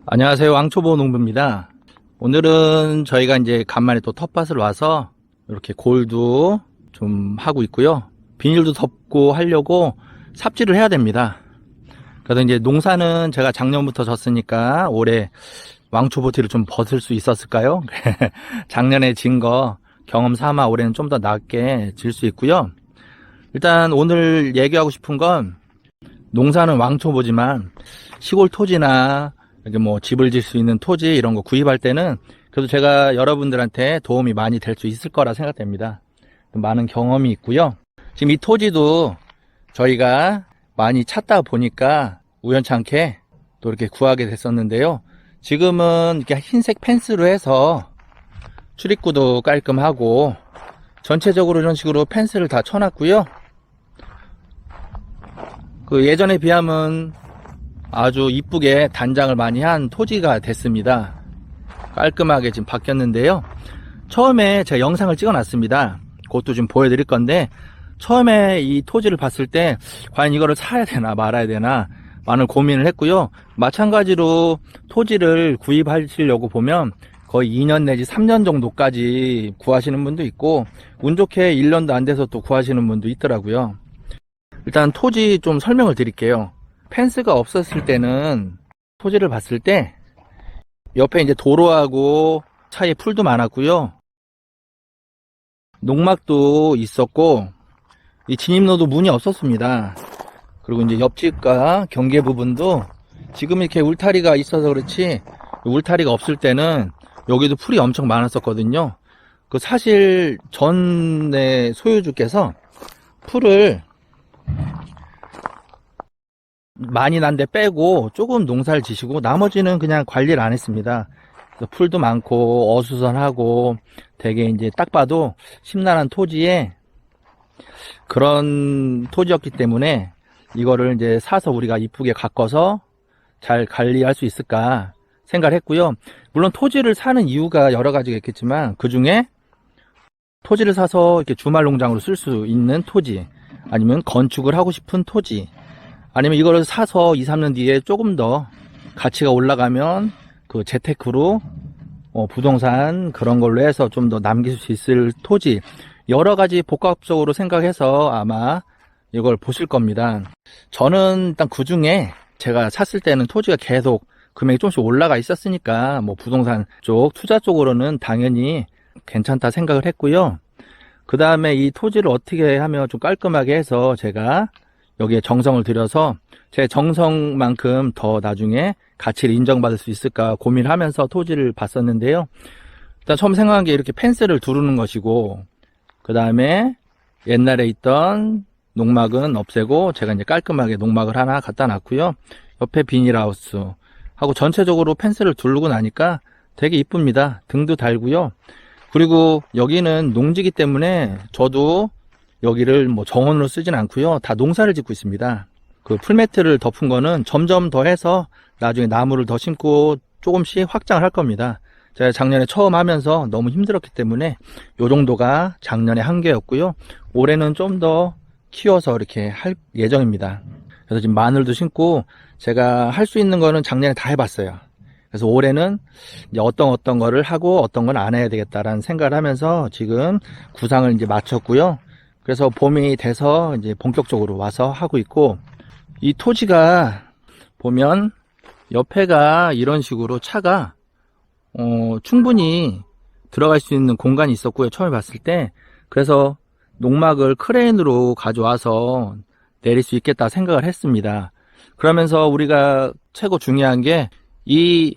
안녕하세요. 왕초보 농부입니다. 오늘은 저희가 이제 간만에 또 텃밭을 와서 이렇게 골도 좀 하고 있고요. 비닐도 덮고 하려고 삽질을 해야 됩니다. 그래서 이제 농사는 제가 작년부터 졌으니까 올해 왕초보 티를 좀 벗을 수 있었을까요? 작년에 진 거 경험 삼아 올해는 좀 더 낫게 질 수 있고요. 일단 오늘 얘기하고 싶은 건 농사는 왕초보지만 시골 토지나 이렇게 뭐 집을 질 수 있는 토지 이런 거 구입할 때는 그래도 제가 여러분들한테 도움이 많이 될 수 있을 거라 생각됩니다. 많은 경험이 있고요. 지금 이 토지도 저희가 많이 찾다 보니까 우연찮게 또 이렇게 구하게 됐었는데요. 지금은 이렇게 흰색 펜스로 해서 출입구도 깔끔하고 전체적으로 이런 식으로 펜스를 다 쳐놨고요. 그 예전에 비하면 아주 이쁘게 단장을 많이 한 토지가 됐습니다. 깔끔하게 지금 바뀌었는데요. 처음에 제가 영상을 찍어 놨습니다. 그것도 좀 보여드릴 건데, 처음에 이 토지를 봤을 때 과연 이거를 사야 되나 말아야 되나 많은 고민을 했고요. 마찬가지로 토지를 구입하시려고 보면 거의 2년 내지 3년 정도까지 구하시는 분도 있고, 운 좋게 1년도 안 돼서 또 구하시는 분도 있더라고요. 일단 토지 좀 설명을 드릴게요. 펜스가 없었을 때는 토지를 봤을 때 옆에 이제 도로하고 사이에 풀도 많았고요. 농막도 있었고 이 진입로도 문이 없었습니다. 그리고 이제 옆집과 경계 부분도 지금 이렇게 울타리가 있어서 그렇지 울타리가 없을 때는 여기도 풀이 엄청 많았었거든요. 그 사실 전에 소유주께서 풀을 많이 난 데 빼고 조금 농사를 지시고 나머지는 그냥 관리를 안 했습니다. 풀도 많고 어수선하고 되게 이제 딱 봐도 심란한 토지에 그런 토지였기 때문에 이거를 이제 사서 우리가 이쁘게 가꿔서 잘 관리할 수 있을까 생각을 했고요. 물론 토지를 사는 이유가 여러 가지가 있겠지만 그 중에 토지를 사서 이렇게 주말 농장으로 쓸 수 있는 토지, 아니면 건축을 하고 싶은 토지, 아니면 이거를 사서 2, 3년 뒤에 조금 더 가치가 올라가면 그 재테크로 부동산 그런 걸로 해서 좀 더 남길 수 있을 토지, 여러 가지 복합적으로 생각해서 아마 이걸 보실 겁니다. 저는 일단 그 중에 제가 샀을 때는 토지가 계속 금액이 조금씩 올라가 있었으니까 뭐 부동산 쪽 투자 쪽으로는 당연히 괜찮다 생각을 했고요. 그 다음에 이 토지를 어떻게 하면 좀 깔끔하게 해서 제가 여기에 정성을 들여서 제 정성만큼 더 나중에 가치를 인정받을 수 있을까 고민을 하면서 토지를 봤었는데요. 일단 처음 생각한 게 이렇게 펜스를 두르는 것이고, 그 다음에 옛날에 있던 농막은 없애고 제가 이제 깔끔하게 농막을 하나 갖다 놨고요. 옆에 비닐하우스 하고 전체적으로 펜스를 두르고 나니까 되게 이쁩니다. 등도 달고요. 그리고 여기는 농지기 때문에 저도 여기를 뭐 정원으로 쓰진 않고요. 다 농사를 짓고 있습니다. 그 풀매트를 덮은 거는 점점 더 해서 나중에 나무를 더 심고 조금씩 확장을 할 겁니다. 제가 작년에 처음 하면서 너무 힘들었기 때문에 요 정도가 작년에 한계였고요. 올해는 좀 더 키워서 이렇게 할 예정입니다. 그래서 지금 마늘도 심고 제가 할 수 있는 거는 작년에 다 해봤어요. 그래서 올해는 이제 어떤 거를 하고 어떤 건 안 해야 되겠다라는 생각을 하면서 지금 구상을 이제 마쳤고요. 그래서 봄이 돼서 이제 본격적으로 와서 하고 있고, 이 토지가 보면 옆에가 이런 식으로 차가 충분히 들어갈 수 있는 공간이 있었고요. 처음에 봤을 때. 그래서 농막을 크레인으로 가져와서 내릴 수 있겠다 생각을 했습니다. 그러면서 우리가 최고 중요한 게 이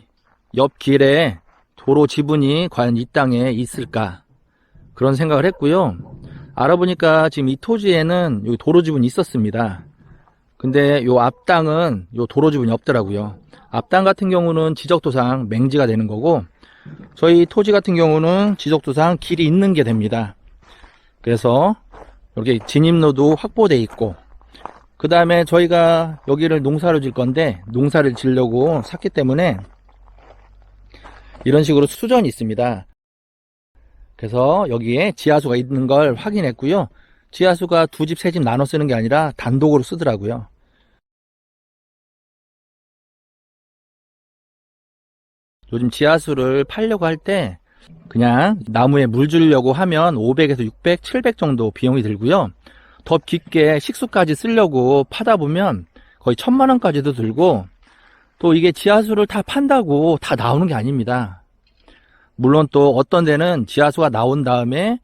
옆길에 도로 지분이 과연 이 땅에 있을까, 그런 생각을 했고요. 알아보니까 지금 이 토지에는 여기 도로 지분이 있었습니다. 근데 요 앞땅은 요 도로 지분이 없더라고요. 앞땅 같은 경우는 지적도상 맹지가 되는 거고, 저희 토지 같은 경우는 지적도상 길이 있는 게 됩니다. 그래서 여기 진입로도 확보돼 있고, 그 다음에 저희가 여기를 농사를 질 건데 농사를 지려고 샀기 때문에 이런 식으로 수전이 있습니다. 그래서 여기에 지하수가 있는 걸 확인했고요. 지하수가 두 집, 세 집 나눠 쓰는 게 아니라 단독으로 쓰더라고요. 요즘 지하수를 팔려고 할 때 그냥 나무에 물 주려고 하면 500에서 600, 700 정도 비용이 들고요. 더 깊게 식수까지 쓰려고 파다 보면 거의 1000만 원까지도 들고, 또 이게 지하수를 다 판다고 다 나오는 게 아닙니다. 물론 또 어떤 데는 지하수가 나온 다음에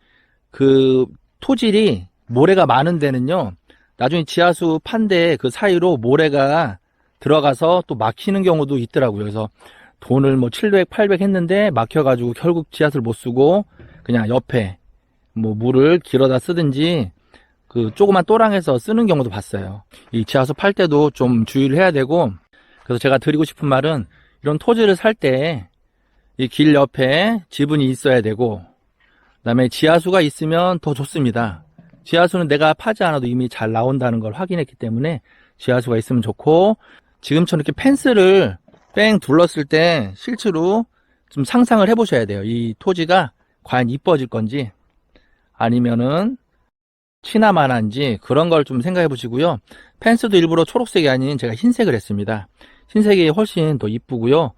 그 토질이 모래가 많은 데는요, 나중에 지하수 판대 그 사이로 모래가 들어가서 또 막히는 경우도 있더라고요. 그래서 돈을 뭐 700, 800 했는데 막혀가지고 결국 지하수를 못 쓰고 그냥 옆에 뭐 물을 길어다 쓰든지 그 조그만 또랑에서 쓰는 경우도 봤어요. 이 지하수 팔 때도 좀 주의를 해야 되고, 그래서 제가 드리고 싶은 말은 이런 토지를 살 때 이 길 옆에 지분이 있어야 되고, 그다음에 지하수가 있으면 더 좋습니다. 지하수는 내가 파지 않아도 이미 잘 나온다는 걸 확인했기 때문에 지하수가 있으면 좋고, 지금처럼 이렇게 펜스를 뺑 둘렀을 때 실제로 좀 상상을 해보셔야 돼요. 이 토지가 과연 이뻐질 건지 아니면은 취나만한지 그런 걸 좀 생각해 보시고요. 펜스도 일부러 초록색이 아닌 제가 흰색을 했습니다. 흰색이 훨씬 더 이쁘고요.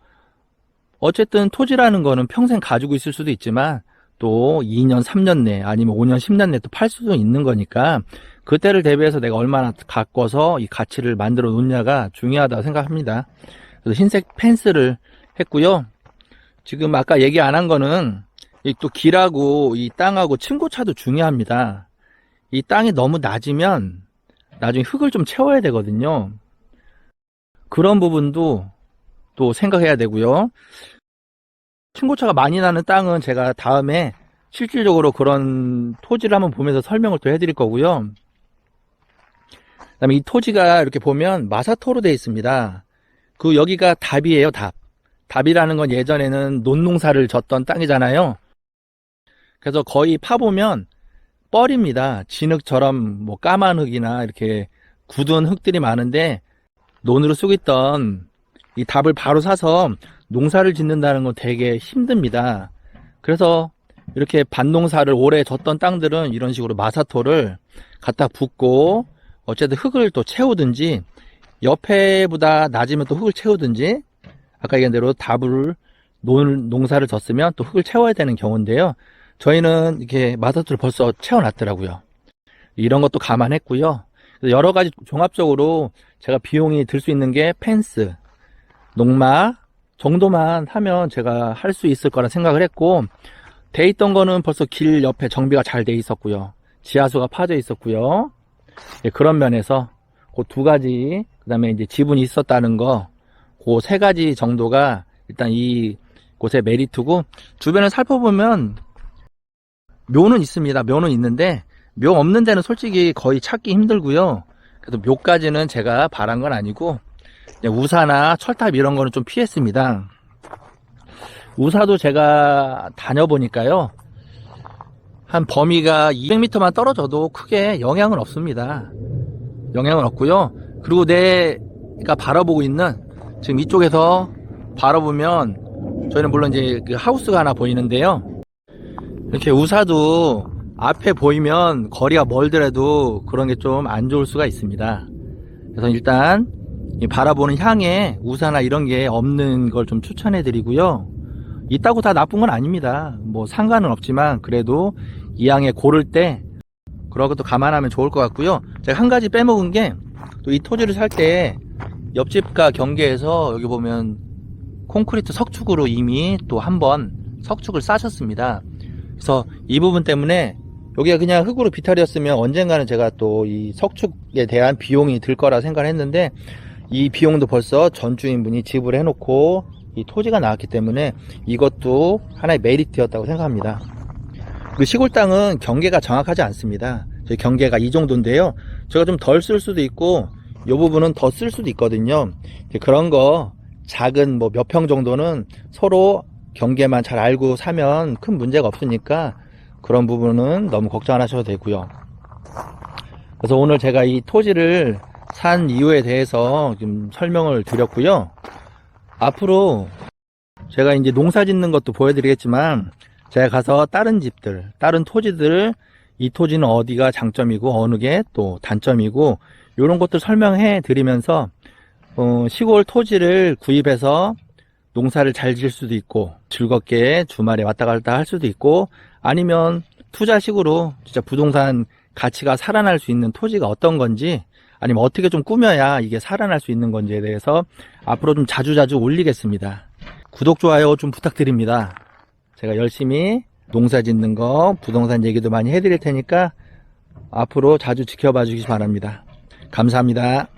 어쨌든 토지라는 거는 평생 가지고 있을 수도 있지만 또 2년, 3년 내 아니면 5년, 10년 내 또 팔 수도 있는 거니까 그때를 대비해서 내가 얼마나 가꿔서 이 가치를 만들어 놓냐가 중요하다고 생각합니다. 그래서 흰색 펜스를 했고요. 지금 아까 얘기 안 한 거는 이 또 길하고 이 땅하고 층고차도 중요합니다. 이 땅이 너무 낮으면 나중에 흙을 좀 채워야 되거든요. 그런 부분도 또 생각해야 되고요. 층고차가 많이 나는 땅은 제가 다음에 실질적으로 그런 토지를 한번 보면서 설명을 또 해드릴 거고요. 그 다음에 이 토지가 이렇게 보면 마사토로 되어 있습니다. 그 여기가 답이에요, 답. 답이라는 건 예전에는 논농사를 졌던 땅이잖아요. 그래서 거의 파보면 뻘입니다. 진흙처럼 뭐 까만 흙이나 이렇게 굳은 흙들이 많은데, 논으로 쓰고 있던 이 답을 바로 사서 농사를 짓는다는 건 되게 힘듭니다. 그래서 이렇게 밭농사를 오래 졌던 땅들은 이런 식으로 마사토를 갖다 붓고 어쨌든 흙을 또 채우든지, 옆에보다 낮으면 또 흙을 채우든지, 아까 얘기한 대로 답을 농사를 졌으면 또 흙을 채워야 되는 경우인데요. 저희는 이렇게 마사토를 벌써 채워놨더라고요. 이런 것도 감안했고요. 여러 가지 종합적으로 제가 비용이 들 수 있는 게 펜스, 농막 정도만 하면 제가 할 수 있을 거라 생각을 했고, 돼 있던 거는 벌써 길 옆에 정비가 잘 돼 있었고요. 지하수가 파져 있었고요. 예, 그런 면에서 그 두 가지, 그 다음에 이제 지분이 있었다는 거, 그 세 가지 정도가 일단 이 곳의 메리트고, 주변을 살펴보면 묘는 있습니다. 묘는 있는데 묘 없는 데는 솔직히 거의 찾기 힘들고요. 그래서 묘까지는 제가 바란 건 아니고 우사나 철탑 이런 거는 좀 피했습니다. 우사도 제가 다녀보니까요, 한 범위가 200m만 떨어져도 크게 영향은 없습니다. 영향은 없고요. 그리고 내가 바라보고 있는 지금 이쪽에서 바라보면 저희는 물론 이제 그 하우스가 하나 보이는데요. 이렇게 우사도 앞에 보이면 거리가 멀더라도 그런 게 좀 안 좋을 수가 있습니다. 그래서 일단 바라보는 향에 우사나 이런 게 없는 걸 좀 추천해 드리고요. 있다고 다 나쁜 건 아닙니다. 뭐 상관은 없지만 그래도 이 향에 고를 때 그런 것도 감안하면 좋을 것 같고요. 제가 한 가지 빼먹은 게, 또 이 토지를 살 때 옆집과 경계에서 여기 보면 콘크리트 석축으로 이미 또 한 번 석축을 싸셨습니다. 그래서 이 부분 때문에 여기가 그냥 흙으로 비탈이었으면 언젠가는 제가 또 이 석축에 대한 비용이 들 거라 생각을 했는데, 이 비용도 벌써 전 주인분이 지불해 놓고 이 토지가 나왔기 때문에 이것도 하나의 메리트였다고 생각합니다. 그 시골 땅은 경계가 정확하지 않습니다. 저희 경계가 이 정도인데요. 제가 좀 덜 쓸 수도 있고 이 부분은 더 쓸 수도 있거든요. 그런 거 작은 뭐 몇 평 정도는 서로 경계만 잘 알고 사면 큰 문제가 없으니까 그런 부분은 너무 걱정 안 하셔도 되고요. 그래서 오늘 제가 이 토지를 산 이유에 대해서 좀 설명을 드렸고요. 앞으로 제가 이제 농사 짓는 것도 보여드리겠지만, 제가 가서 다른 집들, 다른 토지들, 이 토지는 어디가 장점이고 어느 게 또 단점이고 이런 것들 설명해 드리면서 시골 토지를 구입해서 농사를 잘 지을 수도 있고 즐겁게 주말에 왔다 갔다 할 수도 있고, 아니면 투자식으로 진짜 부동산 가치가 살아날 수 있는 토지가 어떤 건지, 아니면 어떻게 좀 꾸며야 이게 살아날 수 있는 건지에 대해서 앞으로 좀 자주자주 올리겠습니다. 구독, 좋아요 좀 부탁드립니다. 제가 열심히 농사 짓는 거, 부동산 얘기도 많이 해드릴 테니까 앞으로 자주 지켜봐 주시기 바랍니다. 감사합니다.